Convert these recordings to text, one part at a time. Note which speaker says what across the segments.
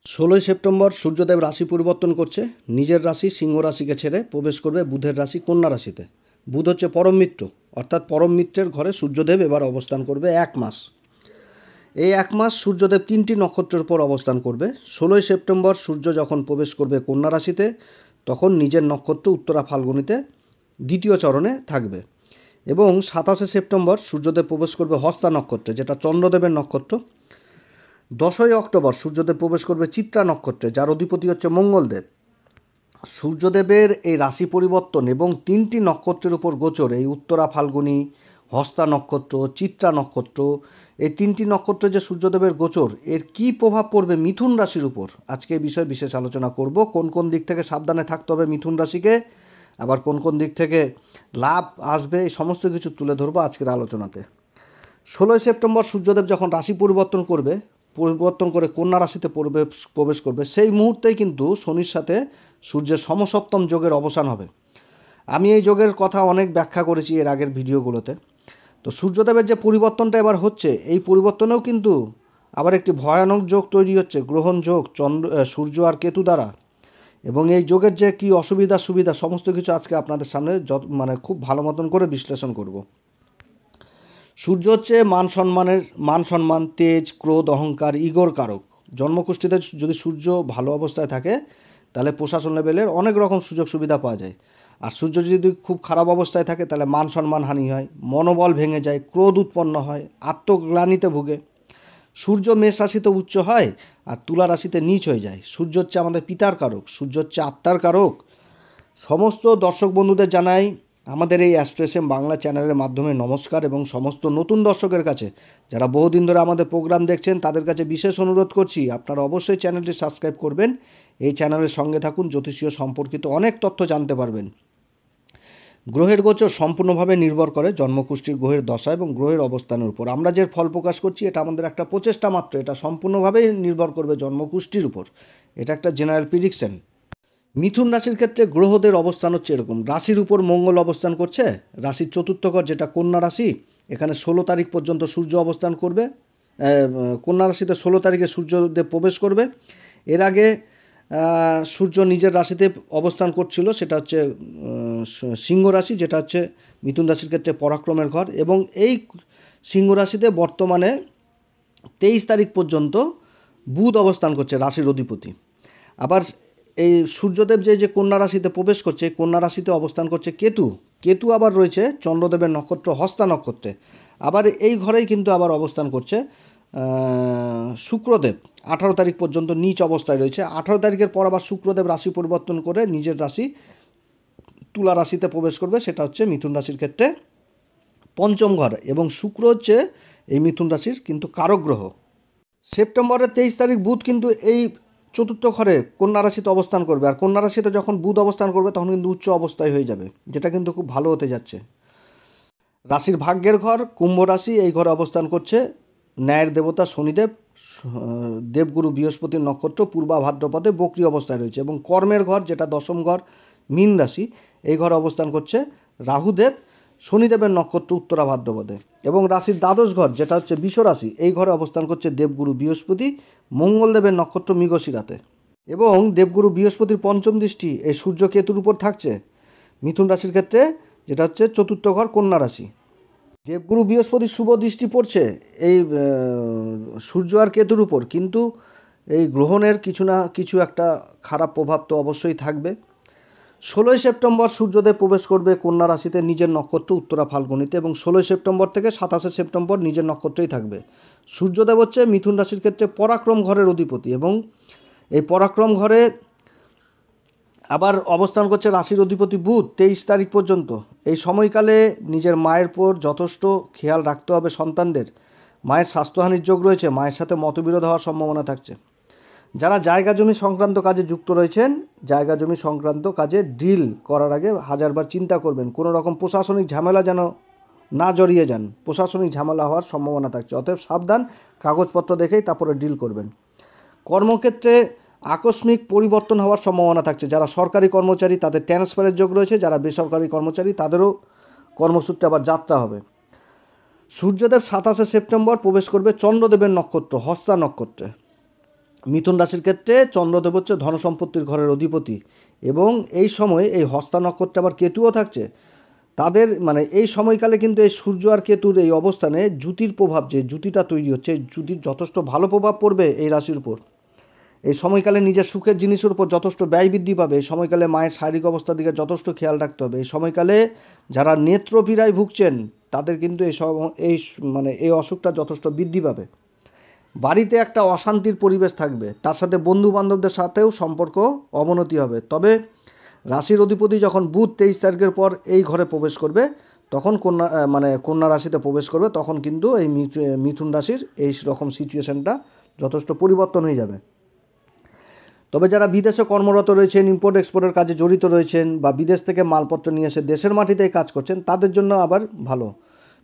Speaker 1: 16 September সূর্যদেব রাশি পরিবর্তন করছে। নিজের রাশি সিংহ রাশিকে ছেড়ে প্রবেশ করবে বুধের রাশি কন্যা রাশিতে। বুধ হচ্ছে পরম মিত্র, অর্থাৎ পরম মিত্রের ঘরে সূর্যদেব এবার অবস্থান করবে 1 মাস। এই 1 মাস সূর্যদেব 3টি নক্ষত্রের উপর অবস্থান করবে। 16 সেপ্টেম্বর সূর্য যখন প্রবেশ করবে কন্যা রাশিতে, তখন নিজের নক্ষত্র উত্তরা ফাল্গুনীতে দ্বিতীয় চরণে থাকবে। এবং 27 সেপ্টেম্বর সূর্যদেব প্রবেশ করবে হস্তা নক্ষত্রে, যেটা চন্দ্রদেবের নক্ষত্র। 10 অক্টোবর সূর্যদেব প্রবেশ করবে চিত্রা নক্ষত্রে, যার অধিপতি হচ্ছে মঙ্গলদেব। সূর্যদেবের এই রাশি পরিবর্তন এবং 3টি নক্ষত্রের উপর গোচর, এই উত্তরা ফাল্গুনী, হস্তা নক্ষত্র, চিত্রা নক্ষত্র, এই 3টি নক্ষত্রে যে সূর্যদেবের গোচর, এর কি প্রভাব পড়বে মিথুন রাশির উপর, আজকে এই বিষয়ে বিশেষ আলোচনা করব। কোন কোন দিক থেকে সাবধানে থাকতে হবে মিথুন রাশিকে, আবার কোন কোন দিক থেকে লাভ আসবে, এই সমস্ত কিছু তুলে ধরবো আজকের আলোচনাতে। 16 সেপ্টেম্বর সূর্যদেব যখন রাশি পরিবর্তন করে কন্যা রাশিতে প্রবেশ করবে, সেই মুহূর্তেই কিন্তু শনির সাথে সূর্যের সমসপ্তম যোগের অবসান হবে। আমি এই যোগের কথা অনেক ব্যাখ্যা করেছি এর আগের ভিডিওগুলোতে। তো সূর্যদেবের যে পরিবর্তনটা এবার হচ্ছে, এই পরিবর্তনেও কিন্তু আবার একটি ভয়ানক যোগ তৈরি হচ্ছে, গ্রহণ যোগ, সূর্য আর কেতু দ্বারা। এবং এই যোগের যে কী অসুবিধা সুবিধা সমস্ত কিছু আজকে আপনাদের সামনে খুব ভালো মতন করে বিশ্লেষণ করব। সূর্য হচ্ছে মান সম্মান, তেজ, ক্রোধ, অহংকার, ইগোর কারক। জন্মকুষ্ঠিতে যদি সূর্য ভালো অবস্থায় থাকে, তাহলে প্রশাসন লেভেলের অনেক রকম সুযোগ সুবিধা পাওয়া যায়। আর সূর্য যদি খুব খারাপ অবস্থায় থাকে, তাহলে মান সম্মান হানি হয়, মনোবল ভেঙে যায়, ক্রোধ উৎপন্ন হয়, আত্মগ্লানিতে ভুগে। সূর্য মেষ রাশিতে উচ্চ হয় আর তুলা রাশিতে নীচ হয়ে যায়। সূর্য হচ্ছে আমাদের পিতার কারক, সূর্য হচ্ছে আত্মার কারক। সমস্ত দর্শক বন্ধুদের জানাই আমাদের এই অ্যাস্ট্রো এস এম বাংলা চ্যানেলের মাধ্যমে নমস্কার, এবং সমস্ত নতুন দর্শকের কাছে, যারা বহুদিন ধরে আমাদের প্রোগ্রাম দেখছেন, তাদের কাছে বিশেষ অনুরোধ করছি, আপনারা অবশ্যই চ্যানেলটি সাবস্ক্রাইব করবেন। এই চ্যানেলের সঙ্গে থাকুন, জ্যোতিষীয় সম্পর্কিত অনেক তথ্য জানতে পারবেন। গ্রহের গোচর সম্পূর্ণভাবে নির্ভর করে জন্মকুষ্ঠির গ্রহের দশা এবং গ্রহের অবস্থানের উপর। আমরা যে ফল প্রকাশ করছি, এটা আমাদের একটা প্রচেষ্টা মাত্র, এটা সম্পূর্ণভাবেই নির্ভর করবে জন্মকুষ্ঠির উপর। এটা একটা জেনারেল প্রিডিকশন। মিথুন রাশির ক্ষেত্রে গ্রহদের অবস্থান হচ্ছে এরকম। রাশির উপর মঙ্গল অবস্থান করছে, রাশির চতুর্থ ঘর যেটা কন্যা রাশি, এখানে 16 তারিখ পর্যন্ত সূর্য অবস্থান করবে। কন্যা রাশিতে 16 তারিখে সূর্যদেব প্রবেশ করবে। এর আগে সূর্য নিজের রাশিতে অবস্থান করছিল, সেটা হচ্ছে সিংহ রাশি, যেটা হচ্ছে মিথুন রাশির ক্ষেত্রে পরাক্রমের ঘর। এবং এই সিংহ রাশিতে বর্তমানে 23 তারিখ পর্যন্ত বুধ অবস্থান করছে, রাশির অধিপতি। আবার এই সূর্যদেব যে কন্যা রাশিতে প্রবেশ করছে, কন্যা রাশিতে অবস্থান করছে কেতু আবার রয়েছে চন্দ্রদেবের নক্ষত্র হস্তা নক্ষত্রে। আবার এই ঘরেই কিন্তু আবার অবস্থান করছে শুক্রদেব, 18 তারিখ পর্যন্ত নীচ অবস্থায় রয়েছে। 18 তারিখের পর আবার শুক্রদেব রাশি পরিবর্তন করে নিজের রাশি তুলা রাশিতে প্রবেশ করবে, সেটা হচ্ছে মিথুন রাশির ক্ষেত্রে পঞ্চম ঘর। এবং শুক্র হচ্ছে এই মিথুন রাশির কিন্তু কারক গ্রহ। সেপ্টেম্বরের 23 তারিখ বুধ কিন্তু এই চতুর্থ ঘরে কন্যা রাশিতে অবস্থান করবে। আর কন্যা রাশিতে যখন বুধ অবস্থান করবে, তখন কিন্তু উচ্চ অবস্থায় হয়ে যাবে, যেটা কিন্তু খুব ভালো হতে যাচ্ছে। রাশির ভাগ্যের ঘর কুম্ভ রাশি, এই ঘরে অবস্থান করছে ন্যায়ের দেবতা শনিদেব। দেবগুরু বৃহস্পতির নক্ষত্র পূর্বা ভাদ্রপদে বক্রী অবস্থায় রয়েছে। এবং কর্মের ঘর যেটা দশম ঘর মীন রাশি, এই ঘরে অবস্থান করছে রাহুদেব, শনিদেবের নক্ষত্র উত্তরা ভাদ্রপদে। এবং রাশির দ্বাদশ ঘর যেটা হচ্ছে বৃষ রাশি, এই ঘরে অবস্থান করছে দেবগুরু বৃহস্পতি, মঙ্গলদেবের নক্ষত্র মৃগশিরাতে। এবং দেবগুরু বৃহস্পতির পঞ্চম দৃষ্টি এই সূর্য কেতুর উপর থাকছে মিথুন রাশির ক্ষেত্রে, যেটা হচ্ছে চতুর্থ ঘর কন্যা রাশি। দেবগুরু বৃহস্পতির শুভ দৃষ্টি পড়ছে এই সূর্য আর কেতুর উপর, কিন্তু এই গ্রহণের কিছু না কিছু একটা খারাপ প্রভাব তো অবশ্যই থাকবে। 16 সেপ্টেম্বর সূর্যদেব প্রবেশ করবে কন্যা রাশিতে নিজের নক্ষত্র উত্তরা ফাল্গুনীতে, এবং 16 সেপ্টেম্বর থেকে 27 সেপ্টেম্বর নিজের নক্ষত্রেই থাকবে। সূর্যদেব হচ্ছে মিথুন রাশির ক্ষেত্রে পরাক্রম ঘরের অধিপতি, এবং এই পরাক্রম ঘরে আবার অবস্থান করছে রাশির অধিপতি বুধ 23 তারিখ পর্যন্ত। এই সময়কালে নিজের মায়ের পর যথেষ্ট খেয়াল রাখতে হবে সন্তানদের। মায়ের স্বাস্থ্যহানির যোগ রয়েছে, মায়ের সাথে মতবিরোধ হওয়ার সম্ভাবনা থাকছে। যারা জায়গা জমি সংক্রান্ত কাজে যুক্ত রয়েছেন, জায়গা জমি সংক্রান্ত কাজে ডিল করার আগে হাজারবার চিন্তা করবেন, কোনো রকম প্রশাসনিক ঝামেলা যেন না জড়িয়ে যান। প্রশাসনিক ঝামেলা হওয়ার সম্ভাবনা থাকছে, অতএব সাবধান, কাগজপত্র দেখেই তারপরে ডিল করবেন। কর্মক্ষেত্রে আকস্মিক পরিবর্তন হওয়ার সম্ভাবনা থাকছে। যারা সরকারি কর্মচারী তাদের ট্রান্সফারের যোগ রয়েছে, যারা বেসরকারি কর্মচারী তাদেরও কর্মসূত্রে আবার যাত্রা হবে। সূর্যদেব 27 সেপ্টেম্বর প্রবেশ করবে চন্দ্রদেবের নক্ষত্র হস্তা নক্ষত্রে। মিথুন রাশির ক্ষেত্রে চন্দ্রদেব হচ্ছে ধনসম্পত্তির ঘরের অধিপতি, এবং এই সময় এই হস্তা নক্ষত্রে আবার কেতুও থাকছে। তাদের মানে এই সময়কালে কিন্তু এই সূর্য আর কেতুর এই অবস্থানে জ্যোতির প্রভাব, যে জ্যোতিটা তৈরি হচ্ছে, জ্যোতির যথেষ্ট ভালো প্রভাব পড়বে এই রাশির উপর। এই সময়কালে নিজের সুখের জিনিসের উপর যথেষ্ট ব্যয় বৃদ্ধি পাবে। এই সময়কালে মায়ের শারীরিক অবস্থার দিকে যথেষ্ট খেয়াল রাখতে হবে। এই সময়কালে যারা নেত্রপীড়ায় ভুগছেন তাদের কিন্তু এই অসুখটা যথেষ্ট বৃদ্ধি পাবে। বাড়িতে একটা অশান্তির পরিবেশ থাকবে, তার সাথে বন্ধু বান্ধবদের সাথেও সম্পর্ক অবনতি হবে। তবে রাশির অধিপতি যখন বুধ 23 তারিখের পর এই ঘরে প্রবেশ করবে, তখন কন্যা রাশিতে প্রবেশ করবে, তখন কিন্তু এই মিথুন রাশির এই রকম সিচুয়েশনটা যথেষ্ট পরিবর্তন হয়ে যাবে। তবে যারা বিদেশে কর্মরত রয়েছেন, ইম্পোর্ট এক্সপোর্টের কাজে জড়িত রয়েছেন, বা বিদেশ থেকে মালপত্র নিয়ে এসে দেশের মাটিতেই কাজ করছেন, তাদের জন্য আবার ভালো।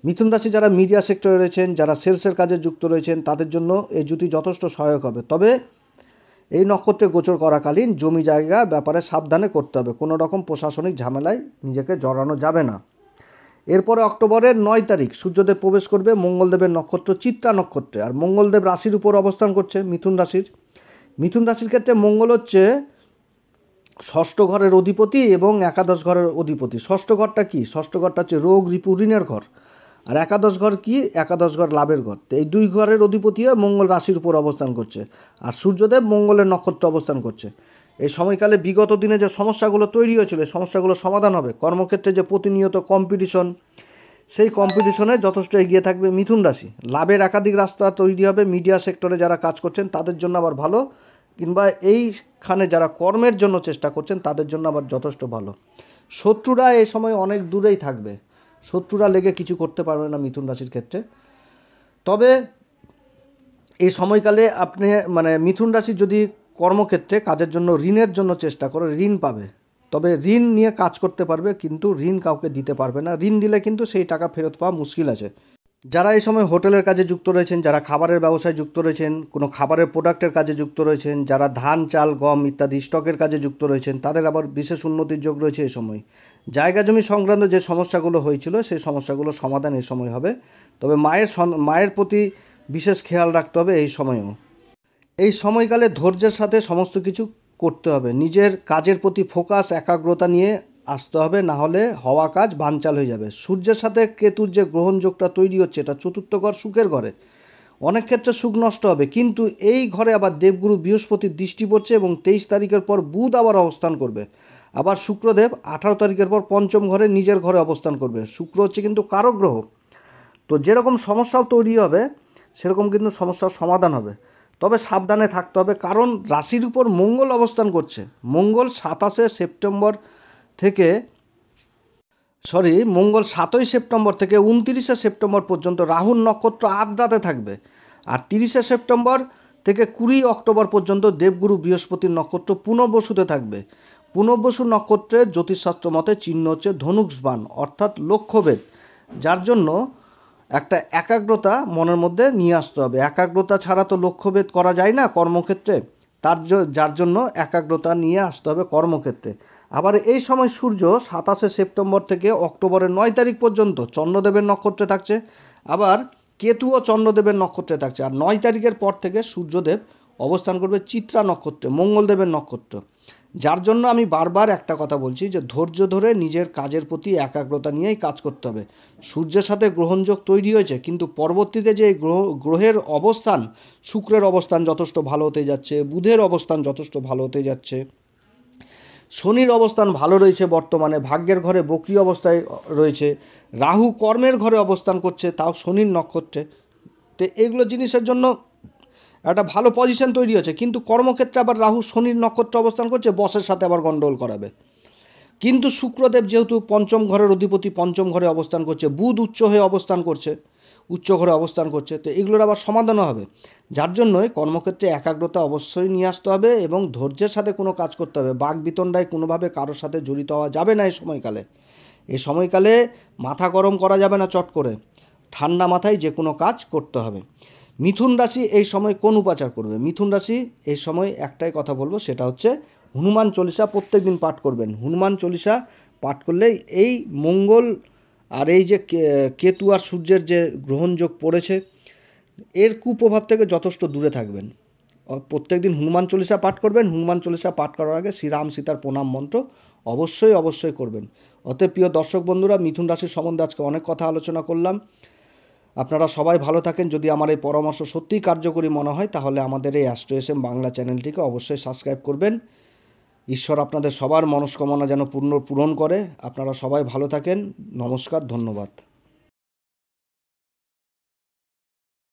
Speaker 1: মিথুন রাশি যারা মিডিয়া সেক্টরে রয়েছেন, যারা সেলসের কাজে যুক্ত রয়েছেন, তাদের জন্য এই জ্যোতি যথেষ্ট সহায়ক হবে। তবে এই নক্ষত্রে গোচর করাকালীন জমি জায়গার ব্যাপারে সাবধানে করতে হবে, কোনো রকম প্রশাসনিক ঝামেলায় নিজেকে জড়ানো যাবে না। এরপরে অক্টোবরের 9 তারিখ সূর্যদেব প্রবেশ করবে মঙ্গলদেবের নক্ষত্র চিত্রা নক্ষত্রে, আর মঙ্গলদেব রাশির উপর অবস্থান করছে মিথুন রাশির। মিথুন রাশির ক্ষেত্রে মঙ্গল হচ্ছে ষষ্ঠ ঘরের অধিপতি এবং একাদশ ঘরের অধিপতি। ষষ্ঠ ঘরটা কি? ষষ্ঠ ঘরটা হচ্ছে রোগ, রিপু, ঋণের ঘর। আর একাদশ ঘর কি? একাদশ ঘর লাভের ঘর। তো এই দুই ঘরের অধিপতিও মঙ্গল রাশির উপর অবস্থান করছে, আর সূর্যদেব মঙ্গলের নক্ষত্রে অবস্থান করছে। এই সময়কালে বিগত দিনে যে সমস্যাগুলো তৈরি হয়েছিল, এই সমস্যাগুলো সমাধান হবে। কর্মক্ষেত্রে যে প্রতিনিয়ত কম্পিটিশন, সেই কম্পিটিশনে যথেষ্ট এগিয়ে থাকবে মিথুন রাশি। লাভের একাধিক রাস্তা তৈরি হবে। মিডিয়া সেক্টরে যারা কাজ করছেন তাদের জন্য আবার ভালো, কিংবা এইখানে যারা কর্মের জন্য চেষ্টা করছেন তাদের জন্য আবার যথেষ্ট ভালো। শত্রুরা এই সময় অনেক দূরেই থাকবে, শত্রুরা লেগে কিছু করতে পারবে না মিথুন রাশির ক্ষেত্রে। তবে এই সময়কালে আপনি মিথুন রাশি যদি কর্মক্ষেত্রে কাজের জন্য ঋণের জন্য চেষ্টা করে, ঋণ পাবে। তবে ঋণ নিয়ে কাজ করতে পারবে, কিন্তু ঋণ কাউকে দিতে পারবে না। ঋণ দিলে কিন্তু সেই টাকা ফেরত পাওয়া মুশকিল আছে। যারা এই সময় হোটেলের কাজে যুক্ত রয়েছেন, যারা খাবারের ব্যবসায় যুক্ত রয়েছেন, কোনো খাবারের প্রোডাক্টের কাজে যুক্ত রয়েছেন, যারা ধান, চাল, গম ইত্যাদি স্টকের কাজে যুক্ত রয়েছেন, তাদের আবার বিশেষ উন্নতির যোগ রয়েছে এই সময়। জায়গা জমি সংক্রান্ত যে সমস্যাগুলো হয়েছিল, সেই সমস্যাগুলো সমাধান এই সময় হবে। তবে মায়ের প্রতি বিশেষ খেয়াল রাখতে হবে এই সময়েও। এই সময়কালে ধৈর্যের সাথে সমস্ত কিছু করতে হবে। নিজের কাজের প্রতি ফোকাস, একাগ্রতা নিয়ে আসতে হবে, না হলে হওয়া কাজ বানচাল হয়ে যাবে। সূর্যের সাথে কেতুর যে গ্রহণযোগটা তৈরি হচ্ছে, এটা চতুর্থ ঘর, সুখের ঘরে। অনেক ক্ষেত্রে সুখ নষ্ট হবে, কিন্তু এই ঘরে আবার দেবগুরু বৃহস্পতির দৃষ্টি পড়ছে, এবং 23 তারিখের পর বুধ আবার অবস্থান করবে। আবার শুক্রদেব 18 তারিখের পর পঞ্চম ঘরে নিজের ঘরে অবস্থান করবে। শুক্র হচ্ছে কিন্তু কারক গ্রহ। তো যেরকম সমস্যাও তৈরি হবে, সেরকম কিন্তু সমস্যার সমাধান হবে। তবে সাবধানে থাকতে হবে, কারণ রাশির উপর মঙ্গল অবস্থান করছে। মঙ্গল 7ই সেপ্টেম্বর থেকে 29 সেপ্টেম্বর পর্যন্ত রাহুর নক্ষত্র আদ্রাতে থাকবে। আর 30 সেপ্টেম্বর থেকে 20 অক্টোবর পর্যন্ত দেবগুরু বৃহস্পতির নক্ষত্র পুনর্বসুতে থাকবে। পুনর্বসু নক্ষত্রের জ্যোতিষশাস্ত্র মতে চিহ্ন হচ্ছে ধনুষ্বাণ, অর্থাৎ লক্ষ্যভেদ, যার জন্য একটা একাগ্রতা মনের মধ্যে নিয়ে আসতে হবে। একাগ্রতা ছাড়া তো লক্ষ্যভেদ করা যায় না কর্মক্ষেত্রে, যার জন্য একাগ্রতা নিয়ে আসতে হবে কর্মক্ষেত্রে। আবার এই সময় সূর্য 27 সেপ্টেম্বর থেকে অক্টোবরের 9 তারিখ পর্যন্ত চন্দ্রদেবের নক্ষত্রে থাকছে। আবার কেতুও চন্দ্রদেবের নক্ষত্রে থাকছে। আর 9 তারিখের পর থেকে সূর্যদেব অবস্থান করবে চিত্রা নক্ষত্রে, মঙ্গলদেবের নক্ষত্র। যার জন্য আমি বারবার একটা কথা বলছি, যে ধৈর্য ধরে নিজের কাজের প্রতি একাগ্রতা নিয়েই কাজ করতে হবে। সূর্যের সাথে গ্রহণযোগ তৈরি হয়েছে, কিন্তু পরবর্তীতে যে গ্রহের অবস্থান, শুক্রের অবস্থান যথেষ্ট ভালো হতে যাচ্ছে, বুধের অবস্থান যথেষ্ট ভালো হতে যাচ্ছে, শনির অবস্থান ভালো রয়েছে বর্তমানে, ভাগ্যের ঘরে বক্রী অবস্থায় রয়েছে, রাহু কর্মের ঘরে অবস্থান করছে, তাও শনির নক্ষত্রে। তো এগুলো জিনিসের জন্য একটা ভালো পজিশন তৈরি হচ্ছে। কিন্তু কর্মক্ষেত্রে আবার রাহু শনির নক্ষত্র অবস্থান করছে, বসের সাথে আবার গন্ডগোল করাবে। কিন্তু শুক্রদেব যেহেতু পঞ্চম ঘরের অধিপতি, পঞ্চম ঘরে অবস্থান করছে, বুধ উচ্চ ঘরে অবস্থান করছে, তো এগুলোর আবার সমাধানও হবে। যার জন্যই কর্মক্ষেত্রে একাগ্রতা অবশ্যই নিয়ে আসতে হবে, এবং ধৈর্যের সাথে কোনো কাজ করতে হবে। বাকবিতণ্ডায় কোনোভাবে কারোর সাথে জড়িত হওয়া যাবে না এই সময়কালে মাথা গরম করা যাবে না চট করে, ঠান্ডা মাথায় যে কোনো কাজ করতে হবে। মিথুন রাশি এই সময় কোন উপাচার করবে? মিথুন রাশি এই সময় একটাই কথা বলবো, সেটা হচ্ছে হনুমান চল্লিশা প্রত্যেক দিন পাঠ করবেন। হনুমান চল্লিশা পাঠ করলে এই মঙ্গল আর এই যে কেতু আর সূর্যের যে গ্রহণযোগ পড়েছে, এর কুপ্রভাব থেকে যথেষ্ট দূরে থাকবেন। প্রত্যেকদিন হনুমান চল্লিশা পাঠ করবেন। হনুমান চল্লিশা পাঠ করার আগে শ্রীরাম সীতার প্রণাম মন্ত্র অবশ্যই করবেন। অতএব প্রিয় দর্শক বন্ধুরা, মিথুন রাশির সম্বন্ধে আজকে অনেক কথা আলোচনা করলাম। আপনারা সবাই ভালো থাকেন। যদি আমার এই পরামর্শ সত্যিই কার্যকরী মনে হয় তাহলে আমাদের এই অ্যাস্ট্রো এসএম বাংলা চ্যানেলটিকে অবশ্যই সাবস্ক্রাইব করবেন। ঈশ্বর আপনাদের সবার মনস্কামনা যেন পূরণ করে। আপনারা সবাই ভালো থাকেন। নমস্কার, ধন্যবাদ।